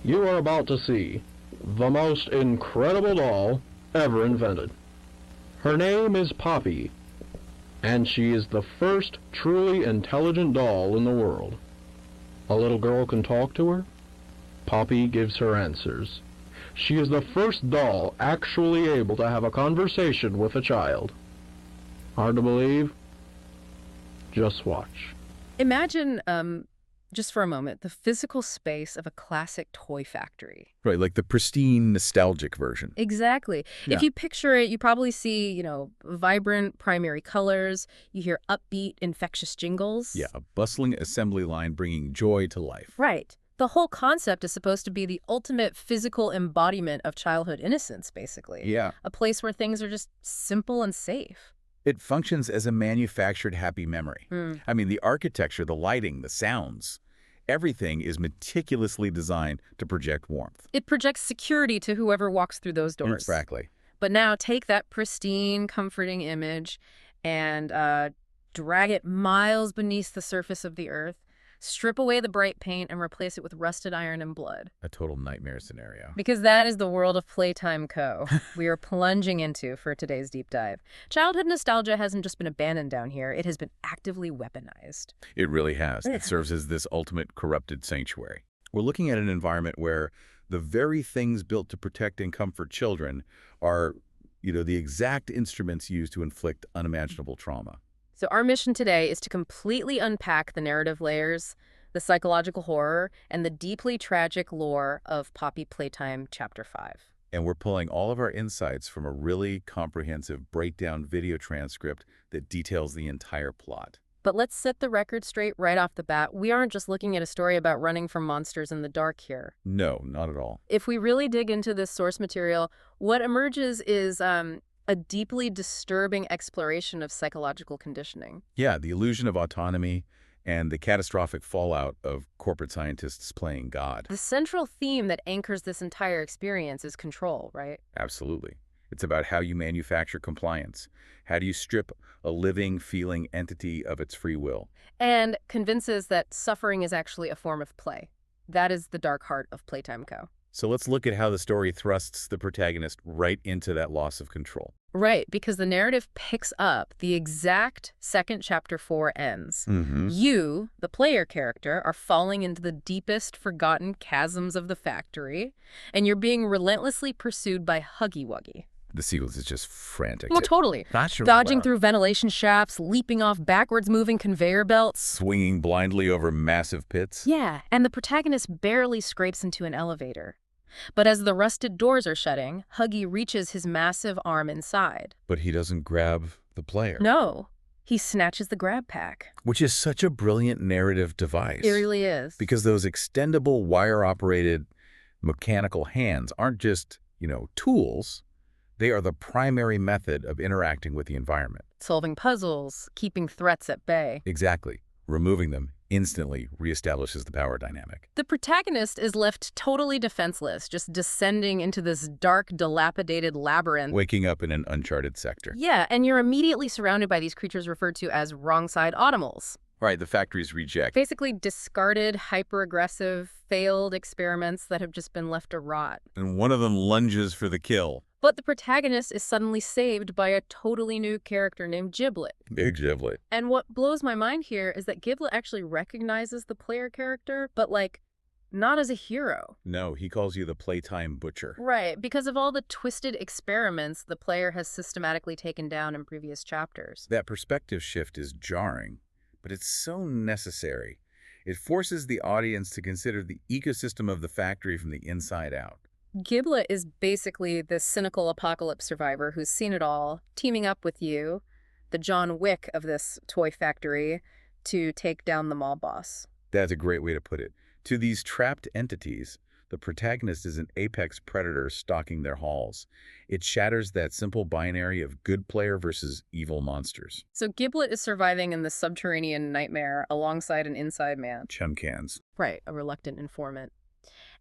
You are about to see the most incredible doll ever invented. Her name is Poppy, and she is the first truly intelligent doll in the world. A little girl can talk to her. Poppy gives her answers. She is the first doll actually able to have a conversation with a child. Hard to believe? Just watch. Imagine, just for a moment, the physical space of a classic toy factory. Right, like the pristine, nostalgic version. Exactly. Yeah. If you picture it, you probably see, vibrant primary colors. You hear upbeat, infectious jingles. Yeah, a bustling assembly line bringing joy to life. Right. The whole concept is supposed to be the ultimate physical embodiment of childhood innocence, basically. Yeah. A place where things are just simple and safe. It functions as a manufactured happy memory. I mean, the architecture, the lighting, the sounds, everything is meticulously designed to project warmth. It projects security to whoever walks through those doors. Exactly. But now take that pristine, comforting image and drag it miles beneath the surface of the earth, strip away the bright paint, and replace it with rusted iron and blood. A total nightmare scenario. Because that is the world of Playtime Co. we are plunging into for today's deep dive. Childhood nostalgia hasn't just been abandoned down here. It has been actively weaponized. It really has. It serves as this ultimate corrupted sanctuary. We're looking at an environment where the very things built to protect and comfort children are, the exact instruments used to inflict unimaginable trauma. So our mission today is to completely unpack the narrative layers, the psychological horror, and the deeply tragic lore of Poppy Playtime Chapter 5. And we're pulling all of our insights from a really comprehensive breakdown video transcript that details the entire plot. But let's set the record straight right off the bat. We aren't just looking at a story about running from monsters in the dark here. No, not at all. If we really dig into this source material, what emerges is a deeply disturbing exploration of psychological conditioning. Yeah, the illusion of autonomy and the catastrophic fallout of corporate scientists playing God. The central theme that anchors this entire experience is control, right? Absolutely. It's about how you manufacture compliance. How do you strip a living, feeling entity of its free will? And convinces that suffering is actually a form of play. That is the dark heart of Playtime Co. So let's look at how the story thrusts the protagonist right into that loss of control. Right, because the narrative picks up the exact second Chapter 4 ends. You, the player character, are falling into the deepest forgotten chasms of the factory, and you're being relentlessly pursued by Huggy Wuggy. The sequence is just frantic. Well, totally. Dodging through ventilation shafts, leaping off backwards moving conveyor belts. Swinging blindly over massive pits. Yeah, and the protagonist barely scrapes into an elevator. But as the rusted doors are shutting, Huggy reaches his massive arm inside. But he doesn't grab the player. No, he snatches the grab pack. Which is such a brilliant narrative device. It really is. Because those extendable, wire-operated mechanical hands aren't just, tools. They are the primary method of interacting with the environment. Solving puzzles, keeping threats at bay. Exactly. Removing them instantly reestablishes the power dynamic. The protagonist is left totally defenseless, just descending into this dark, dilapidated labyrinth. Waking up in an uncharted sector. Yeah, and you're immediately surrounded by these creatures referred to as wrong-side automals. Right, the factory's reject. Basically discarded, hyper-aggressive, failed experiments that have just been left to rot. And one of them lunges for the kill. But the protagonist is suddenly saved by a totally new character named Giblet. Big Giblet. And what blows my mind here is that Giblet actually recognizes the player character, but not as a hero. No, he calls you the Playtime Butcher. Right, because of all the twisted experiments the player has systematically taken down in previous chapters. That perspective shift is jarring, but it's so necessary. It forces the audience to consider the ecosystem of the factory from the inside out. Giblet is basically the cynical apocalypse survivor who's seen it all, teaming up with you, the John Wick of this toy factory, to take down the mob boss. That's a great way to put it. To these trapped entities, the protagonist is an apex predator stalking their halls. It shatters that simple binary of good player versus evil monsters. So Giblet is surviving in the subterranean nightmare alongside an inside man. Chumcans. Right, a reluctant informant.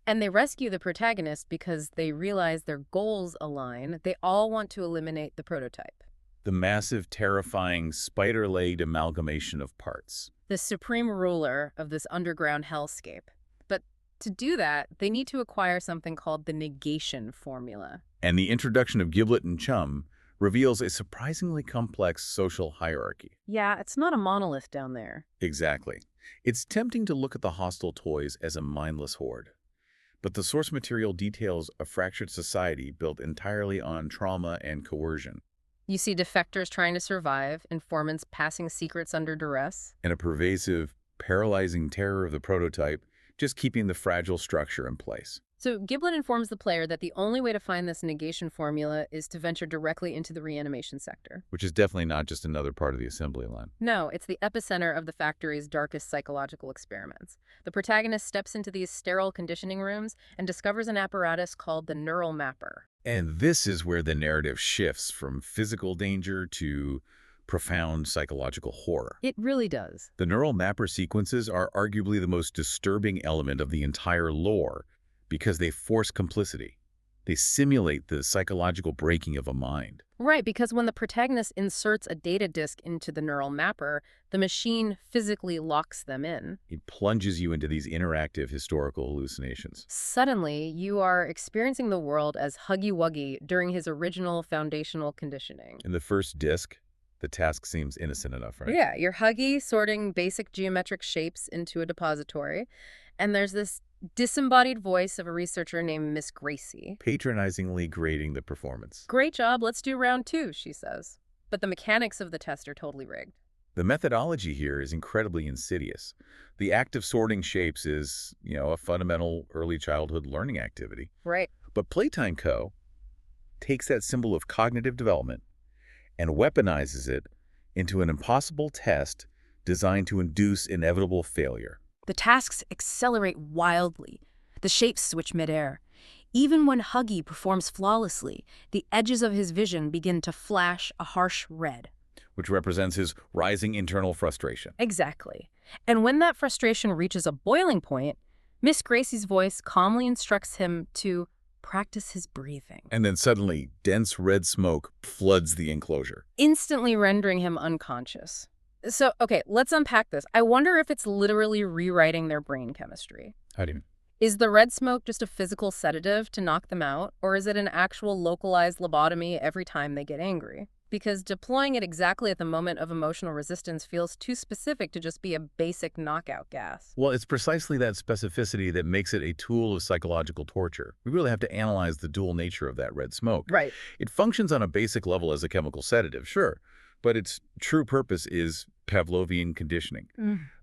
And they rescue the protagonist because they realize their goals align. They all want to eliminate the prototype. The massive, terrifying, spider-legged amalgamation of parts. The supreme ruler of this underground hellscape. But To do that, they need to acquire something called the negation formula. And the introduction of Giblet and Chum reveals a surprisingly complex social hierarchy. Yeah, it's not a monolith down there. Exactly. It's tempting to look at the hostile toys as a mindless horde. But the source material details a fractured society built entirely on trauma and coercion. You see defectors trying to survive, informants passing secrets under duress. And a pervasive, paralyzing terror of the prototype, just keeping the fragile structure in place. So Giblet informs the player that the only way to find this negation formula is to venture directly into the reanimation sector. Which is definitely not just another part of the assembly line. No, it's the epicenter of the factory's darkest psychological experiments. The protagonist steps into these sterile conditioning rooms and discovers an apparatus called the neural mapper. And this is where the narrative shifts from physical danger to profound psychological horror. It really does. The neural mapper sequences are arguably the most disturbing element of the entire lore because they force complicity. They simulate the psychological breaking of a mind. Right, because when the protagonist inserts a data disk into the neural mapper, the machine physically locks them in. It plunges you into these interactive historical hallucinations. Suddenly, you are experiencing the world as Huggy Wuggy during his original foundational conditioning. In the first disc, the task seems innocent enough, right? Yeah, you're Huggy sorting basic geometric shapes into a depository, and there's this disembodied voice of a researcher named Miss Gracie. Patronizingly grading the performance. Great job, let's do round 2, she says. But the mechanics of the test are totally rigged. The methodology here is incredibly insidious. The act of sorting shapes is, a fundamental early childhood learning activity. Right. But Playtime Co. takes that symbol of cognitive development and weaponizes it into an impossible test designed to induce inevitable failure. The tasks accelerate wildly. The shapes switch midair. Even when Huggy performs flawlessly, the edges of his vision begin to flash a harsh red. Which represents his rising internal frustration. Exactly. And when that frustration reaches a boiling point, Miss Gracie's voice calmly instructs him to practice his breathing. And then suddenly, dense red smoke floods the enclosure, instantly rendering him unconscious. So, okay, let's unpack this. I wonder if it's literally rewriting their brain chemistry. How do you mean? Is the red smoke just a physical sedative to knock them out, or is it an actual localized lobotomy every time they get angry? Because deploying it exactly at the moment of emotional resistance feels too specific to just be a basic knockout gas. Well, it's precisely that specificity that makes it a tool of psychological torture. We really have to analyze the dual nature of that red smoke. Right. It functions on a basic level as a chemical sedative, sure, but its true purpose is Pavlovian conditioning.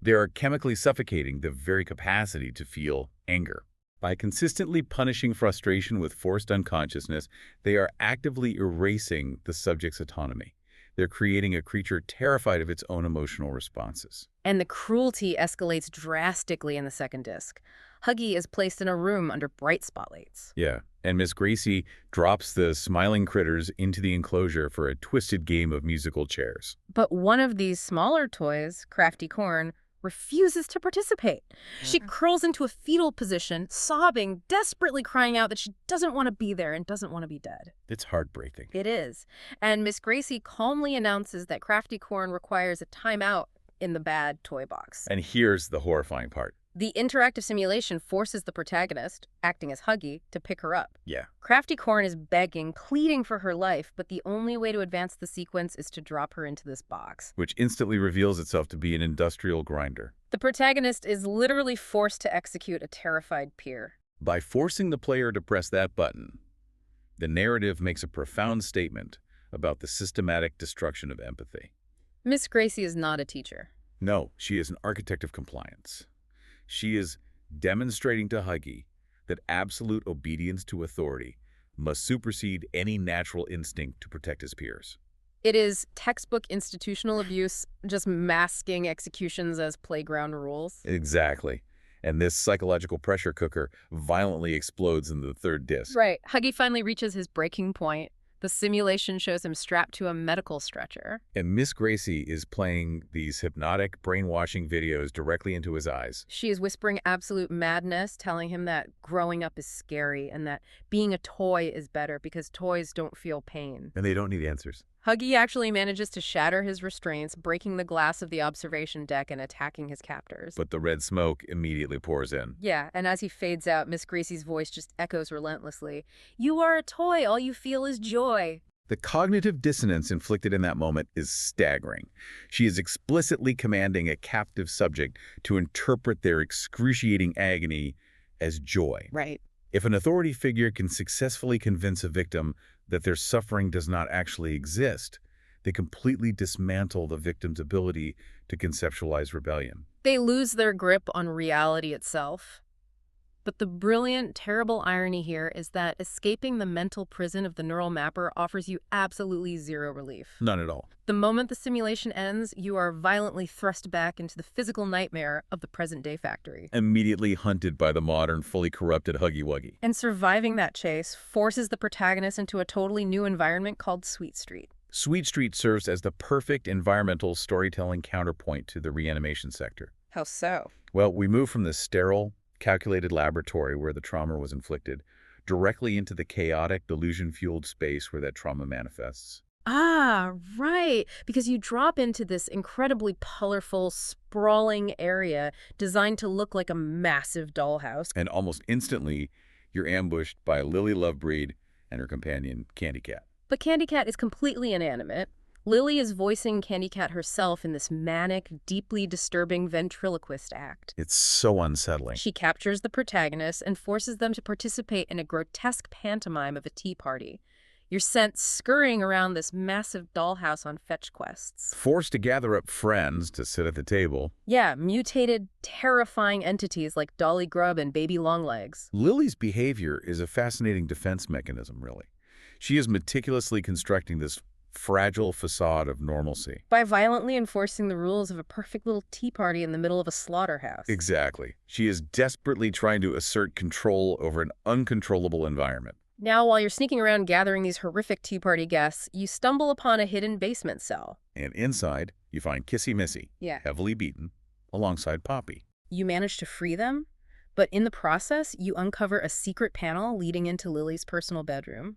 They are chemically suffocating the very capacity to feel anger. By consistently punishing frustration with forced unconsciousness, they are actively erasing the subject's autonomy. They're creating a creature terrified of its own emotional responses. And the cruelty escalates drastically in the second disc. Huggy is placed in a room under bright spotlights. Yeah, and Miss Gracie drops the smiling critters into the enclosure for a twisted game of musical chairs. But one of these smaller toys, Crafty Corn, refuses to participate. She curls into a fetal position, sobbing, desperately crying out that she doesn't want to be there and doesn't want to be dead. It's heartbreaking. It is. And Miss Gracie calmly announces that Crafty Corn requires a timeout in the bad toy box. And here's the horrifying part. The interactive simulation forces the protagonist, acting as Huggy, to pick her up. Yeah. Crafty Corn is begging, pleading for her life, but the only way to advance the sequence is to drop her into this box. Which instantly reveals itself to be an industrial grinder. The protagonist is literally forced to execute a terrified peer. By forcing the player to press that button, the narrative makes a profound statement about the systematic destruction of empathy. Miss Gracie is not a teacher. No, she is an architect of compliance. She is demonstrating to Huggy that absolute obedience to authority must supersede any natural instinct to protect his peers. It is textbook institutional abuse, just masking executions as playground rules. Exactly. And this psychological pressure cooker violently explodes in the third disc. Right. Huggy finally reaches his breaking point. The simulation shows him strapped to a medical stretcher. And Miss Gracie is playing these hypnotic, brainwashing videos directly into his eyes. She is whispering absolute madness, telling him that growing up is scary and that being a toy is better because toys don't feel pain. And they don't need answers. Huggy actually manages to shatter his restraints, breaking the glass of the observation deck and attacking his captors. But the red smoke immediately pours in. Yeah, and as he fades out, Miss Gracie's voice just echoes relentlessly. "You are a toy, all you feel is joy." The cognitive dissonance inflicted in that moment is staggering. She is explicitly commanding a captive subject to interpret their excruciating agony as joy. Right. If an authority figure can successfully convince a victim that their suffering does not actually exist, they completely dismantle the victim's ability to conceptualize rebellion. They lose their grip on reality itself. But the brilliant, terrible irony here is that escaping the mental prison of the neural mapper offers you absolutely zero relief. None at all. The moment the simulation ends, you are violently thrust back into the physical nightmare of the present-day factory. Immediately hunted by the modern, fully corrupted Huggy Wuggy. And surviving that chase forces the protagonist into a totally new environment called Sweet Street. Sweet Street serves as the perfect environmental storytelling counterpoint to the reanimation sector. How so? Well, we move from the sterile, calculated laboratory where the trauma was inflicted directly into the chaotic, delusion-fueled space where that trauma manifests. Ah, right. Because you drop into this incredibly colorful, sprawling area designed to look like a massive dollhouse. And almost instantly, you're ambushed by Lily Lovebreed and her companion, Candy Cat. But Candy Cat is completely inanimate. Lily is voicing Candy Cat herself in this manic, deeply disturbing ventriloquist act. It's so unsettling. She captures the protagonist and forces them to participate in a grotesque pantomime of a tea party. You're sent scurrying around this massive dollhouse on fetch quests. Forced to gather up friends to sit at the table. Yeah, mutated, terrifying entities like Dolly Grub and Baby Longlegs. Lily's behavior is a fascinating defense mechanism, really. She is meticulously constructing this fragile facade of normalcy. By violently enforcing the rules of a perfect little tea party in the middle of a slaughterhouse. Exactly. She is desperately trying to assert control over an uncontrollable environment. Now, while you're sneaking around gathering these horrific tea party guests, you stumble upon a hidden basement cell. And inside, you find Kissy Missy, heavily beaten, alongside Poppy. You manage to free them, but in the process, you uncover a secret panel leading into Lily's personal bedroom.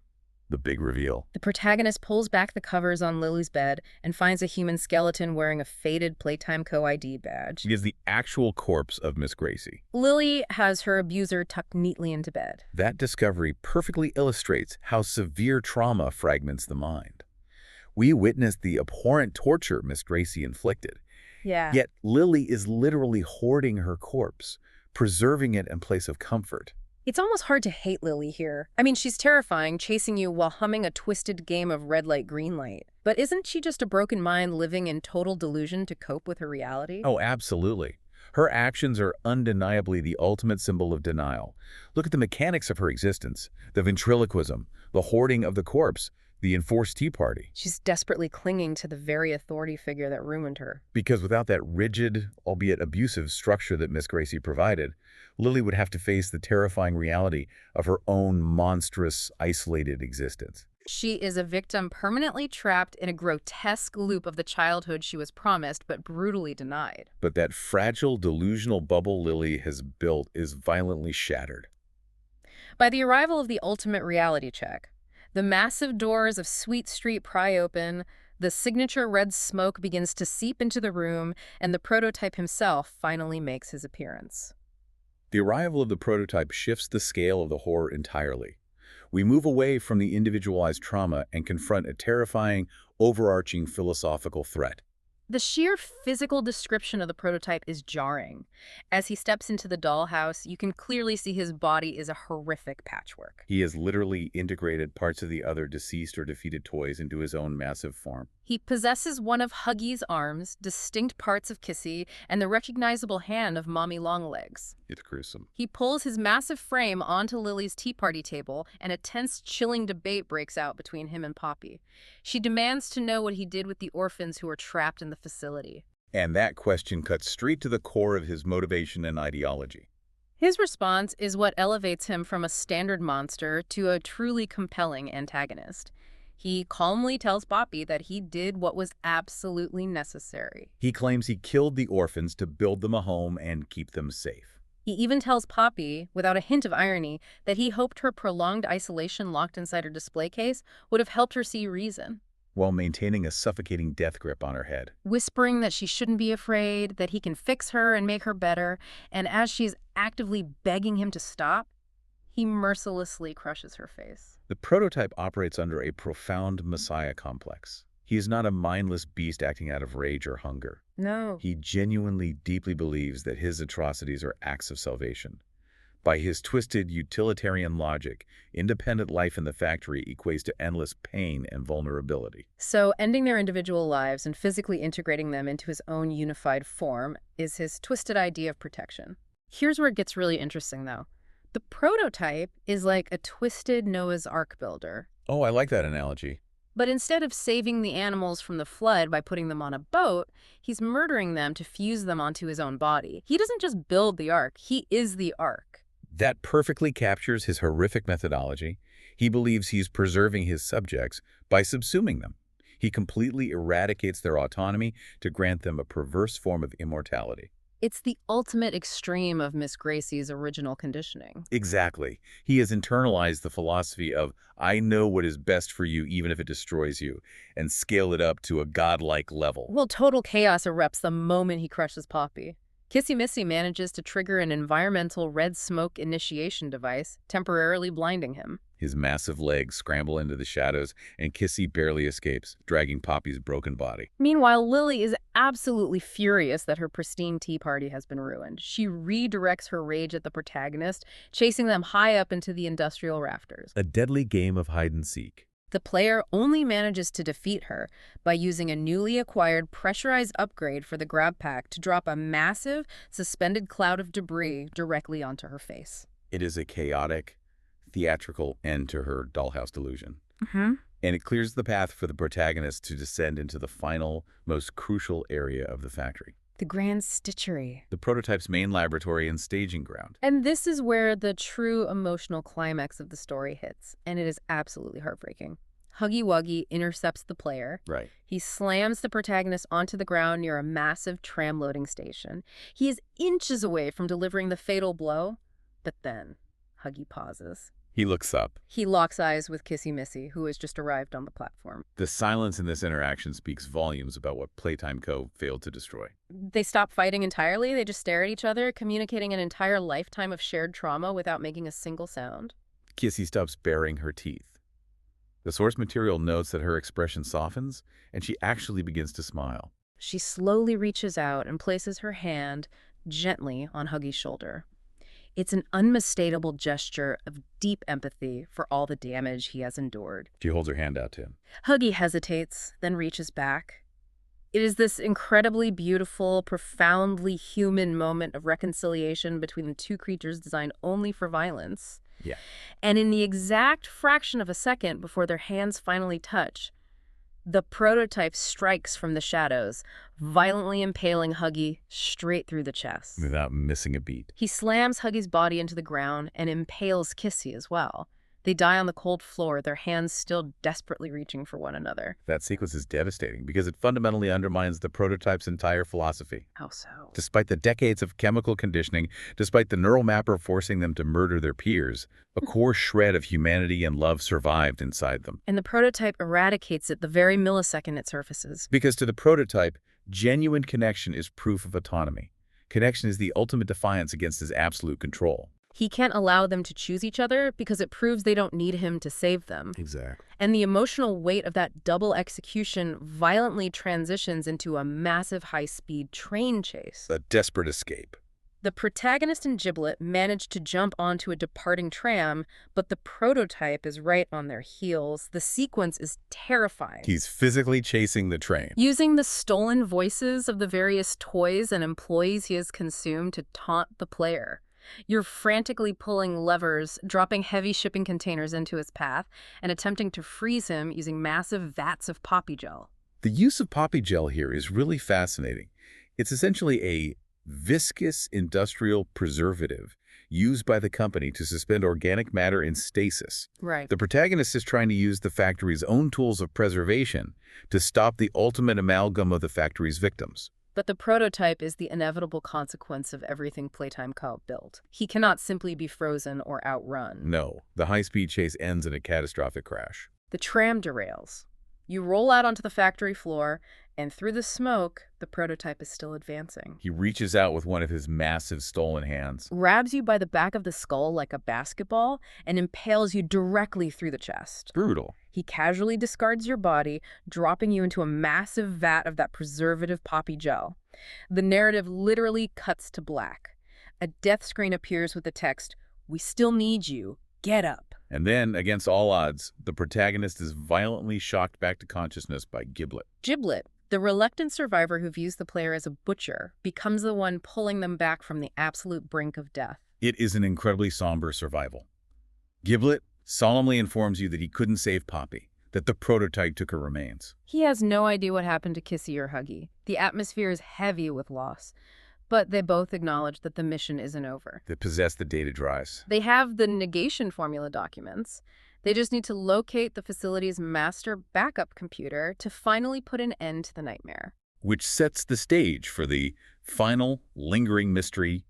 The big reveal. The protagonist pulls back the covers on Lily's bed and finds a human skeleton wearing a faded Playtime Co ID badge. She is the actual corpse of Miss Gracie. Lily has her abuser tucked neatly into bed. That discovery perfectly illustrates how severe trauma fragments the mind. We witnessed the abhorrent torture Miss Gracie inflicted. Yeah. Yet Lily is literally hoarding her corpse, preserving it in place of comfort. It's almost hard to hate Lily here. I mean, she's terrifying, chasing you while humming a twisted game of red light, green light. But isn't she just a broken mind living in total delusion to cope with her reality? Oh, absolutely. Her actions are undeniably the ultimate symbol of denial. Look at the mechanics of her existence, the ventriloquism, the hoarding of the corpse, the enforced tea party. She's desperately clinging to the very authority figure that ruined her. Because without that rigid, albeit abusive structure that Miss Gracie provided, Lily would have to face the terrifying reality of her own monstrous, isolated existence. She is a victim permanently trapped in a grotesque loop of the childhood she was promised but brutally denied. But that fragile, delusional bubble Lily has built is violently shattered. By the arrival of the ultimate reality check, the massive doors of Sweet Street pry open, the signature red smoke begins to seep into the room, and the prototype himself finally makes his appearance. The arrival of the prototype shifts the scale of the horror entirely. We move away from the individualized trauma and confront a terrifying, overarching philosophical threat. The sheer physical description of the prototype is jarring. As he steps into the dollhouse, you can clearly see his body is a horrific patchwork. He has literally integrated parts of the other deceased or defeated toys into his own massive form. He possesses one of Huggy's arms, distinct parts of Kissy, and the recognizable hand of Mommy Longlegs. It's gruesome. He pulls his massive frame onto Lily's tea party table, and a tense, chilling debate breaks out between him and Poppy. She demands to know what he did with the orphans who were trapped in the facility. And that question cuts straight to the core of his motivation and ideology. His response is what elevates him from a standard monster to a truly compelling antagonist. He calmly tells Poppy that he did what was absolutely necessary. He claims he killed the orphans to build them a home and keep them safe. He even tells Poppy, without a hint of irony, that he hoped her prolonged isolation locked inside her display case would have helped her see reason. while maintaining a suffocating death grip on her head. whispering that she shouldn't be afraid, that he can fix her and make her better, and as she's actively begging him to stop, he mercilessly crushes her face. The prototype operates under a profound messiah complex. He is not a mindless beast acting out of rage or hunger. No. He genuinely, deeply believes that his atrocities are acts of salvation. By his twisted utilitarian logic, independent life in the factory equates to endless pain and vulnerability. So ending their individual lives and physically integrating them into his own unified form is his twisted idea of protection. Here's where it gets really interesting, though. The prototype is like a twisted Noah's Ark builder. Oh, I like that analogy. But instead of saving the animals from the flood by putting them on a boat, he's murdering them to fuse them onto his own body. He doesn't just build the Ark, he is the Ark. That perfectly captures his horrific methodology. He believes he's preserving his subjects by subsuming them. He completely eradicates their autonomy to grant them a perverse form of immortality. It's the ultimate extreme of Miss Gracie's original conditioning. Exactly. He has internalized the philosophy of, I know what is best for you even if it destroys you, and scaled it up to a godlike level. Well, total chaos erupts the moment he crushes Poppy. Kissy Missy manages to trigger an environmental red smoke initiation device, temporarily blinding him. His massive legs scramble into the shadows, and Kissy barely escapes, dragging Poppy's broken body. Meanwhile, Lily is absolutely furious that her pristine tea party has been ruined. She redirects her rage at the protagonist, chasing them high up into the industrial rafters. A deadly game of hide-and-seek. The player only manages to defeat her by using a newly acquired pressurized upgrade for the grab pack to drop a massive, suspended cloud of debris directly onto her face. It is a chaotic, theatrical end to her dollhouse delusion. And it clears the path for the protagonist to descend into the final, most crucial area of the factory. The Grand Stitchery. The prototype's main laboratory and staging ground. And this is where the true emotional climax of the story hits, and it is absolutely heartbreaking. Huggy Wuggy intercepts the player. Right. He slams the protagonist onto the ground near a massive tram loading station. He is inches away from delivering the fatal blow, but then Huggy pauses. He looks up. He locks eyes with Kissy Missy, who has just arrived on the platform. The silence in this interaction speaks volumes about what Playtime Co. failed to destroy. They stop fighting entirely. They just stare at each other, communicating an entire lifetime of shared trauma without making a single sound. Kissy stops baring her teeth. The source material notes that her expression softens, and she actually begins to smile. She slowly reaches out and places her hand gently on Huggy's shoulder. It's an unmistakable gesture of deep empathy for all the damage he has endured. She holds her hand out to him. Huggy hesitates, then reaches back. It is this incredibly beautiful, profoundly human moment of reconciliation between the two creatures designed only for violence. Yeah. And in the exact fraction of a second before their hands finally touch, the prototype strikes from the shadows, violently impaling Huggy straight through the chest. Without missing a beat. He slams Huggy's body into the ground and impales Kissy as well. They die on the cold floor, their hands still desperately reaching for one another. That sequence is devastating because it fundamentally undermines the prototype's entire philosophy. How so? Despite the decades of chemical conditioning, despite the neural mapper forcing them to murder their peers, a core shred of humanity and love survived inside them. And the prototype eradicates it the very millisecond it surfaces. Because to the prototype, genuine connection is proof of autonomy. Connection is the ultimate defiance against his absolute control. He can't allow them to choose each other because it proves they don't need him to save them. Exactly. And the emotional weight of that double execution violently transitions into a massive high-speed train chase. A desperate escape. The protagonist and Giblet manage to jump onto a departing tram, but the prototype is right on their heels. The sequence is terrifying. He's physically chasing the train. Using the stolen voices of the various toys and employees he has consumed to taunt the player. You're frantically pulling levers, dropping heavy shipping containers into his path, and attempting to freeze him using massive vats of poppy gel. The use of poppy gel here is really fascinating. It's essentially a viscous industrial preservative used by the company to suspend organic matter in stasis. Right. The protagonist is trying to use the factory's own tools of preservation to stop the ultimate amalgam of the factory's victims. But the prototype is the inevitable consequence of everything Playtime Co. built. He cannot simply be frozen or outrun. No, the high-speed chase ends in a catastrophic crash. The tram derails. You roll out onto the factory floor, and through the smoke, the prototype is still advancing. He reaches out with one of his massive stolen hands. Grabs you by the back of the skull like a basketball and impales you directly through the chest. Brutal. He casually discards your body, dropping you into a massive vat of that preservative poppy gel. The narrative literally cuts to black. A death screen appears with the text, "We still need you. Get up." And then, against all odds, the protagonist is violently shocked back to consciousness by Giblet. Giblet, the reluctant survivor who views the player as a butcher, becomes the one pulling them back from the absolute brink of death. It is an incredibly somber survival. Giblet solemnly informs you that he couldn't save Poppy, that the prototype took her remains. He has no idea what happened to Kissy or Huggy. The atmosphere is heavy with loss, but they both acknowledge that the mission isn't over. They possess the data drives. They have the negation formula documents. They just need to locate the facility's master backup computer to finally put an end to the nightmare. Which sets the stage for the final, lingering mystery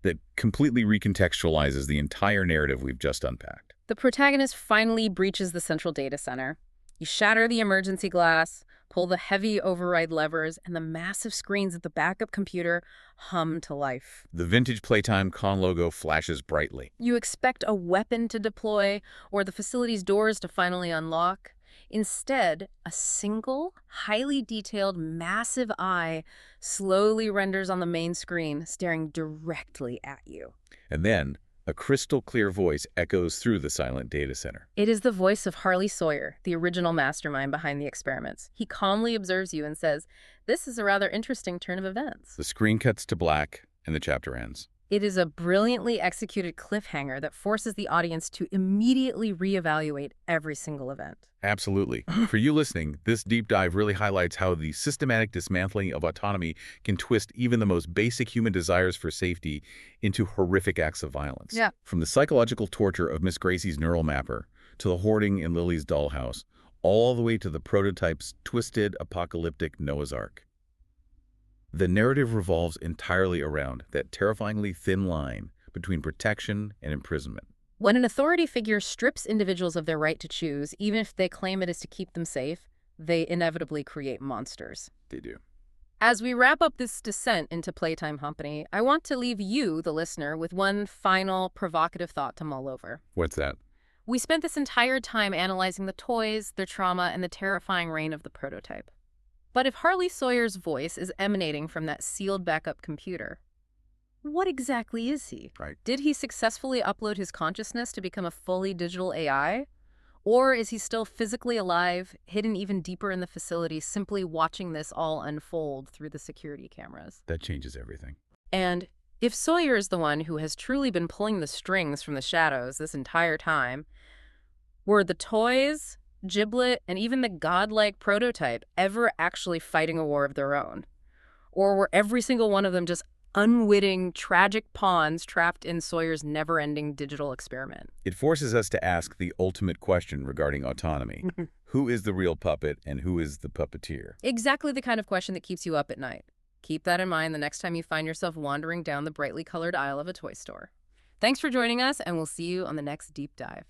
that completely recontextualizes the entire narrative we've just unpacked. The protagonist finally breaches the central data center. You shatter the emergency glass, pull the heavy override levers, and the massive screens of the backup computer hum to life. The vintage Playtime Co logo flashes brightly. You expect a weapon to deploy or the facility's doors to finally unlock. Instead, a single, highly detailed, massive eye slowly renders on the main screen, staring directly at you. And then, a crystal-clear voice echoes through the silent data center. It is the voice of Harley Sawyer, the original mastermind behind the experiments. He calmly observes you and says, "This is a rather interesting turn of events." The screen cuts to black, and the chapter ends. It is a brilliantly executed cliffhanger that forces the audience to immediately reevaluate every single event. Absolutely. For you listening, this deep dive really highlights how the systematic dismantling of autonomy can twist even the most basic human desires for safety into horrific acts of violence. Yeah. From the psychological torture of Miss Gracie's neural mapper to the hoarding in Lily's dollhouse, all the way to the prototype's twisted, apocalyptic Noah's Ark. The narrative revolves entirely around that terrifyingly thin line between protection and imprisonment. When an authority figure strips individuals of their right to choose, even if they claim it is to keep them safe, they inevitably create monsters. They do. As we wrap up this descent into Playtime Company, I want to leave you, the listener, with one final provocative thought to mull over. What's that? We spent this entire time analyzing the toys, their trauma, and the terrifying reign of the prototype. But if Harley Sawyer's voice is emanating from that sealed backup computer, what exactly is he? Right. Did he successfully upload his consciousness to become a fully digital AI? Or is he still physically alive, hidden even deeper in the facility, simply watching this all unfold through the security cameras? That changes everything. And if Sawyer is the one who has truly been pulling the strings from the shadows this entire time, were the toys, Giblet, and even the godlike prototype ever actually fighting a war of their own? Or were every single one of them just unwitting, tragic pawns trapped in Sawyer's never-ending digital experiment? It forces us to ask the ultimate question regarding autonomy. Who is the real puppet and who is the puppeteer? Exactly the kind of question that keeps you up at night. Keep that in mind the next time you find yourself wandering down the brightly colored aisle of a toy store. Thanks for joining us, and we'll see you on the next Deep Dive.